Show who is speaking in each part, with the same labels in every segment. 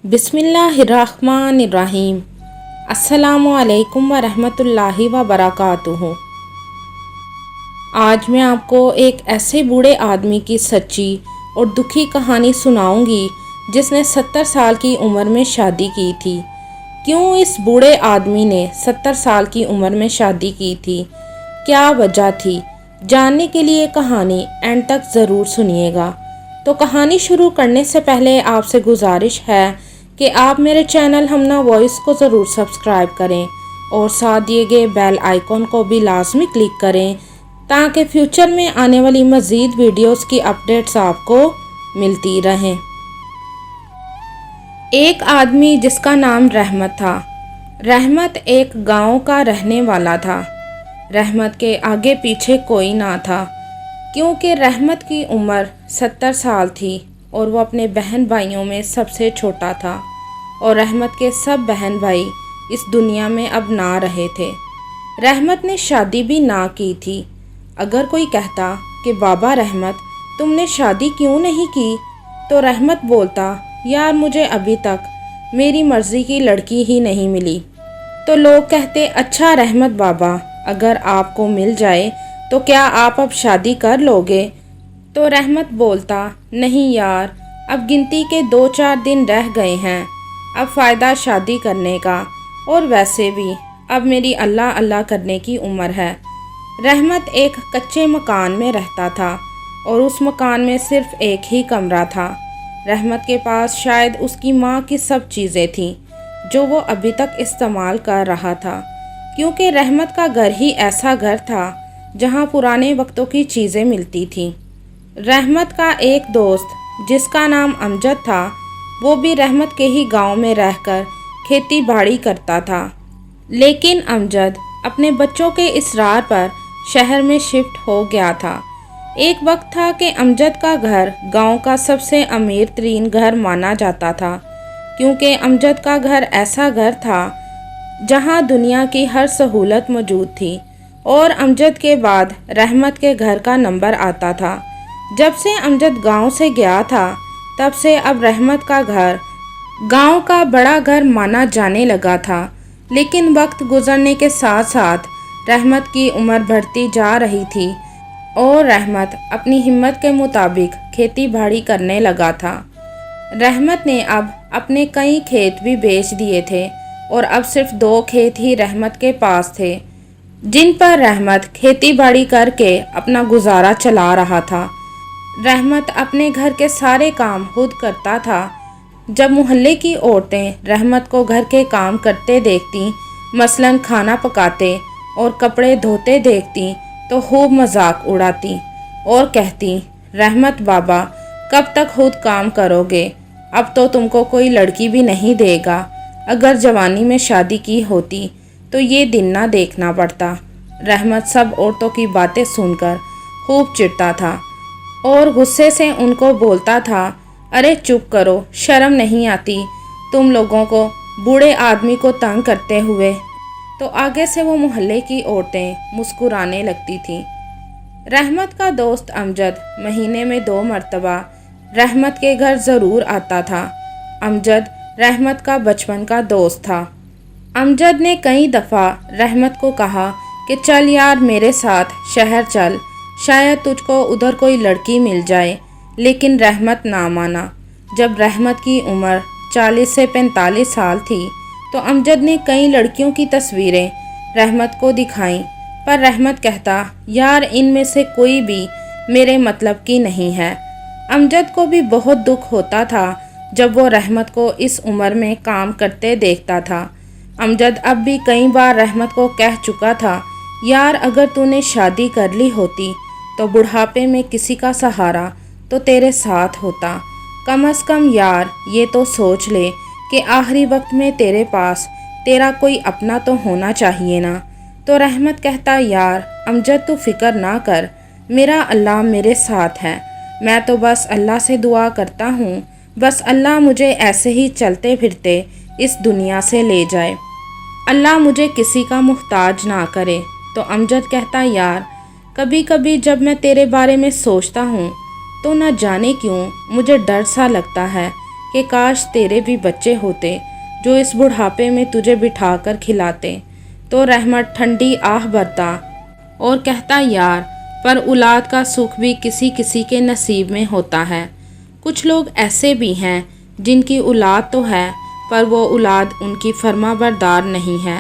Speaker 1: बिस्मिल्लाहिर्रहमानिर्रहीम। अस्सलामुअलैकुम वरहमतुल्लाहि वबरकातुहू। आज मैं आपको एक ऐसे बूढ़े आदमी की सच्ची और दुखी कहानी सुनाऊंगी जिसने 70 साल की उम्र में शादी की थी। क्यों इस बूढ़े आदमी ने 70 साल की उम्र में शादी की थी, क्या वजह थी, जानने के लिए कहानी एंड तक ज़रूर सुनिएगा। तो कहानी शुरू करने से पहले आपसे गुजारिश है कि आप मेरे चैनल हमना वॉइस को ज़रूर सब्सक्राइब करें और साथ दिए गए बेल आइकॉन को भी लाजमी क्लिक करें ताकि फ्यूचर में आने वाली मज़ीद वीडियोस की अपडेट्स आपको मिलती रहें। एक आदमी जिसका नाम रहमत था। रहमत एक गांव का रहने वाला था। रहमत के आगे पीछे कोई ना था क्योंकि रहमत की उम्र 70 साल थी और वो अपने बहन भाइयों में सबसे छोटा था और रहमत के सब बहन भाई इस दुनिया में अब ना रहे थे। रहमत ने शादी भी ना की थी। अगर कोई कहता कि बाबा रहमत तुमने शादी क्यों नहीं की, तो रहमत बोलता यार मुझे अभी तक मेरी मर्ज़ी की लड़की ही नहीं मिली। तो लोग कहते अच्छा रहमत बाबा अगर आपको मिल जाए तो क्या आप अब शादी कर लोगे। तो रहमत बोलता नहीं यार, अब गिनती के 2-4 दिन रह गए हैं, अब फ़ायदा शादी करने का, और वैसे भी अब मेरी अल्लाह अल्लाह करने की उम्र है। रहमत एक कच्चे मकान में रहता था और उस मकान में सिर्फ एक ही कमरा था। रहमत के पास शायद उसकी माँ की सब चीज़ें थीं जो वो अभी तक इस्तेमाल कर रहा था, क्योंकि रहमत का घर ही ऐसा घर था जहाँ पुराने वक्तों की चीज़ें मिलती थीं। रहमत का एक दोस्त जिसका नाम अमजद था, वो भी रहमत के ही गांव में रहकर खेती बाड़ी करता था। लेकिन अमजद अपने बच्चों के इसरार पर शहर में शिफ्ट हो गया था। एक वक्त था कि अमजद का घर गांव का सबसे अमीर तरीन घर माना जाता था, क्योंकि अमजद का घर ऐसा घर था जहां दुनिया की हर सहूलत मौजूद थी और अमजद के बाद रहमत के घर का नंबर आता था। जब से अमजद गांव से गया था तब से अब रहमत का घर गांव का बड़ा घर माना जाने लगा था। लेकिन वक्त गुजरने के साथ साथ रहमत की उम्र बढ़ती जा रही थी और रहमत अपनी हिम्मत के मुताबिक खेती बाड़ी करने लगा था। रहमत ने अब अपने कई खेत भी बेच दिए थे और अब सिर्फ 2 खेत ही रहमत के पास थे जिन पर रहमत खेती बाड़ी करके अपना गुजारा चला रहा था। रहमत अपने घर के सारे काम खुद करता था। जब मोहल्ले की औरतें रहमत को घर के काम करते देखती, मसलन खाना पकाते और कपड़े धोते देखती, तो खूब मजाक उड़ाती और कहती रहमत बाबा कब तक खुद काम करोगे, अब तो तुमको कोई लड़की भी नहीं देगा। अगर जवानी में शादी की होती तो ये दिन ना देखना पड़ता। रहमत सब औरतों की बातें सुनकर खूब चिढ़ता था और गुस्से से उनको बोलता था अरे चुप करो, शर्म नहीं आती तुम लोगों को बूढ़े आदमी को तंग करते हुए। तो आगे से वो मोहल्ले की औरतें मुस्कुराने लगती थीं। रहमत का दोस्त अमजद महीने में 2 मरतबा रहमत के घर ज़रूर आता था। अमजद रहमत का बचपन का दोस्त था। अमजद ने कई दफ़ा रहमत को कहा कि चल यार मेरे साथ शहर चल, शायद तुझको उधर कोई लड़की मिल जाए, लेकिन रहमत ना माना। जब रहमत की उम्र 40 से 45 साल थी तो अमजद ने कई लड़कियों की तस्वीरें रहमत को दिखाईं, पर रहमत कहता यार इनमें से कोई भी मेरे मतलब की नहीं है। अमजद को भी बहुत दुख होता था जब वो रहमत को इस उम्र में काम करते देखता था। अमजद अब भी कई बार रहमत को कह चुका था यार अगर तूने शादी कर ली होती तो बुढ़ापे में किसी का सहारा तो तेरे साथ होता। कम से कम यार ये तो सोच ले कि आखिरी वक्त में तेरे पास तेरा कोई अपना तो होना चाहिए ना। तो रहमत कहता यार अमजद तू फिक्र ना कर, मेरा अल्लाह मेरे साथ है। मैं तो बस अल्लाह से दुआ करता हूँ, बस अल्लाह मुझे ऐसे ही चलते फिरते इस दुनिया से ले जाए, अल्लाह मुझे किसी का मुहताज ना करे। तो अमजद कहता यार कभी कभी जब मैं तेरे बारे में सोचता हूँ तो न जाने क्यों मुझे डर सा लगता है کہ کاش تیرے بھی بچے ہوتے جو اس بڑھاپے میں تجھے بٹھا کر کھلاتے۔ تو رحمت ٹھنڈی آہ بھرتا اور کہتا، یار پر اولاد کا سکھ بھی کسی کسی کے نصیب میں ہوتا ہے۔ کچھ لوگ ایسے بھی ہیں جن کی اولاد تو ہے پر وہ اولاد ان کی فرما بردار نہیں ہے،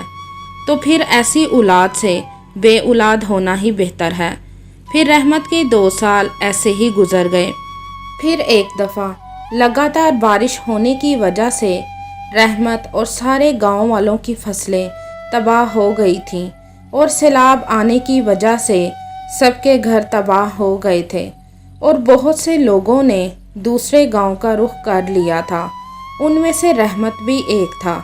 Speaker 1: تو پھر ایسی اولاد سے بے اولاد ہونا ہی بہتر ہے۔ پھر رحمت کے 2 سال ایسے ہی گزر گئے۔ پھر ایک دفعہ لگاتار بارش ہونے کی وجہ سے رحمت اور سارے گاؤں والوں کی فصلیں تباہ ہو گئی تھیں، اور سیلاب آنے کی وجہ سے سب کے گھر تباہ ہو گئے تھے، اور بہت سے لوگوں نے دوسرے گاؤں کا رخ کر لیا تھا۔ ان میں سے رحمت بھی ایک تھا۔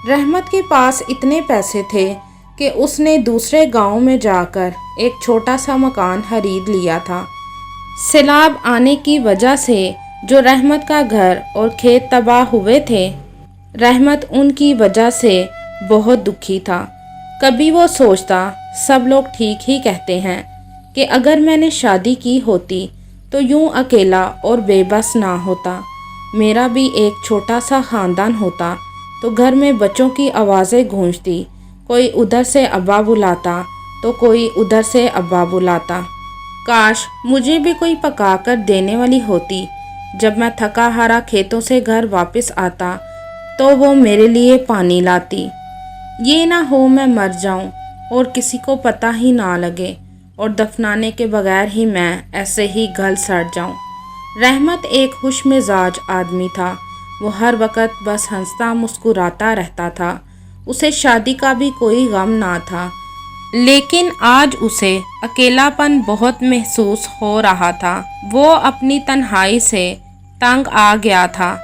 Speaker 1: رحمت کے پاس اتنے پیسے تھے کہ اس نے دوسرے گاؤں میں جا کر ایک چھوٹا سا مکان خرید لیا تھا۔ سیلاب آنے کی وجہ سے جو رحمت کا گھر اور کھیت تباہ ہوئے تھے، رحمت ان کی وجہ سے بہت دکھی تھا۔ کبھی وہ سوچتا، سب لوگ ٹھیک ہی کہتے ہیں کہ اگر میں نے شادی کی ہوتی تو یوں اکیلا اور بے بس نہ ہوتا، میرا بھی ایک چھوٹا سا خاندان ہوتا تو گھر میں بچوں کی آوازیں گونجتی، کوئی ادھر سے ابا بلاتا تو کوئی ادھر سے ابا بلاتا۔ کاش مجھے بھی کوئی پکا کر دینے والی ہوتی۔ جب میں تھکا ہارا کھیتوں سے گھر واپس آتا تو وہ میرے لیے پانی لاتی۔ یہ نہ ہو میں مر جاؤں اور کسی کو پتہ ہی نہ لگے، اور دفنانے کے بغیر ہی میں ایسے ہی گل سڑ جاؤں۔ رحمت ایک خوش مزاج آدمی تھا۔ وہ ہر وقت بس ہنستا مسکراتا رہتا تھا۔ اسے شادی کا بھی کوئی غم نہ تھا، لیکن آج اسے اکیلا پن بہت محسوس ہو رہا تھا۔ وہ اپنی تنہائی سے تنگ آ گیا تھا۔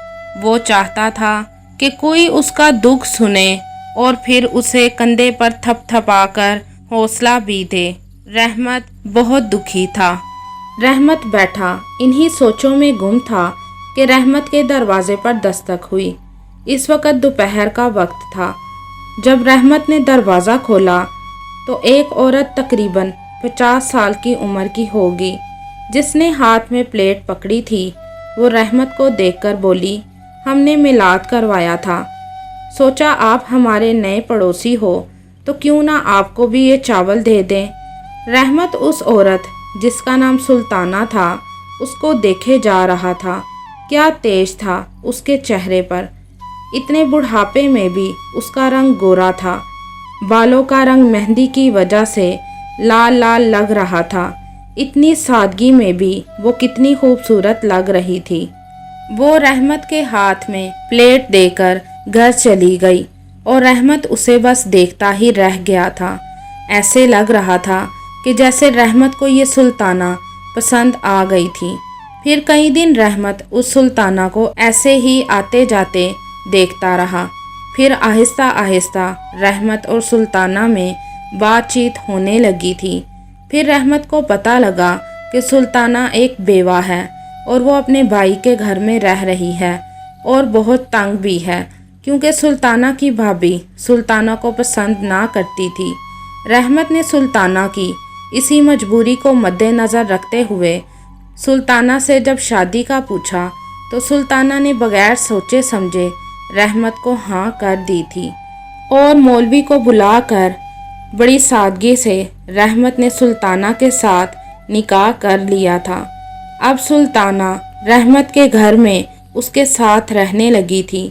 Speaker 1: وہ چاہتا تھا کہ کوئی اس کا دکھ سنے اور پھر اسے کندھے پر تھپ تھپا کر حوصلہ بھی دے۔ رحمت بہت دکھی تھا۔ رحمت بیٹھا انہی سوچوں میں گم تھا کہ رحمت کے دروازے پر دستک ہوئی۔ اس وقت دوپہر کا وقت تھا۔ جب رحمت نے دروازہ کھولا تو ایک عورت تقریباً 50 سال کی عمر کی ہوگی، جس نے ہاتھ میں پلیٹ پکڑی تھی، وہ رحمت کو دیکھ کر بولی، ہم نے میلاد کروایا تھا، سوچا آپ ہمارے نئے پڑوسی ہو تو کیوں نہ آپ کو بھی یہ چاول دے دیں۔ رحمت اس عورت جس کا نام سلطانہ تھا اس کو دیکھے جا رہا تھا۔ کیا تیج تھا اس کے چہرے پر، اتنے بڑھاپے میں بھی اس کا رنگ گورا تھا، بالوں کا رنگ مہندی کی وجہ سے لال لال لگ رہا تھا۔ اتنی سادگی میں بھی وہ کتنی خوبصورت لگ رہی تھی۔ وہ رحمت کے ہاتھ میں پلیٹ دے کر گھر چلی گئی اور رحمت اسے بس دیکھتا ہی رہ گیا تھا۔ ایسے لگ رہا تھا کہ جیسے رحمت کو یہ سلطانہ پسند آ گئی تھی۔ پھر کئی دن رحمت اس سلطانہ کو ایسے ہی آتے جاتے دیکھتا رہا۔ پھر آہستہ آہستہ رحمت اور سلطانہ میں بات چیت ہونے لگی تھی۔ پھر رحمت کو پتہ لگا کہ سلطانہ ایک بیوہ ہے اور وہ اپنے بھائی کے گھر میں رہ رہی ہے، اور بہت تنگ بھی ہے کیونکہ سلطانہ کی بھابھی سلطانہ کو پسند نہ کرتی تھی۔ رحمت نے سلطانہ کی اسی مجبوری کو مد نظر رکھتے ہوئے سلطانہ سے جب شادی کا پوچھا تو سلطانہ نے بغیر سوچے سمجھے رحمت کو ہاں کر دی تھی، اور مولوی کو بلا کر بڑی سادگی سے رحمت نے سلطانہ کے ساتھ نکاح کر لیا تھا۔ اب سلطانہ رحمت کے گھر میں اس کے ساتھ رہنے لگی تھی۔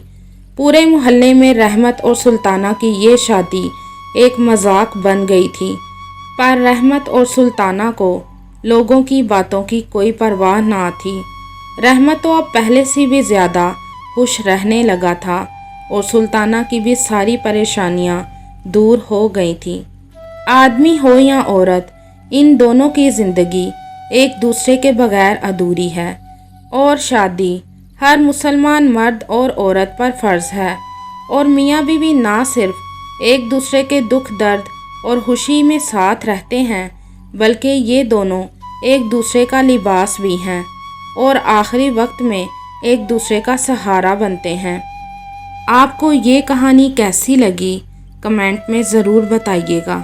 Speaker 1: پورے محلے میں رحمت اور سلطانہ کی یہ شادی ایک مذاق بن گئی تھی، پر رحمت اور سلطانہ کو لوگوں کی باتوں کی کوئی پرواہ نہ تھی۔ رحمت تو اب پہلے سے بھی زیادہ خوش رہنے لگا تھا، اور سلطانہ کی بھی ساری پریشانیاں دور ہو گئی تھیں۔ آدمی ہو یا عورت، ان دونوں کی زندگی ایک دوسرے کے بغیر ادھوری ہے، اور شادی ہر مسلمان مرد اور عورت پر فرض ہے، اور میاں بیوی نہ صرف ایک دوسرے کے دکھ درد اور خوشی میں ساتھ رہتے ہیں، بلکہ یہ دونوں ایک دوسرے کا لباس بھی ہیں، اور آخری وقت میں ایک دوسرے کا سہارا بنتے ہیں۔ آپ کو یہ کہانی کیسی لگی کمنٹ میں ضرور بتائیے گا۔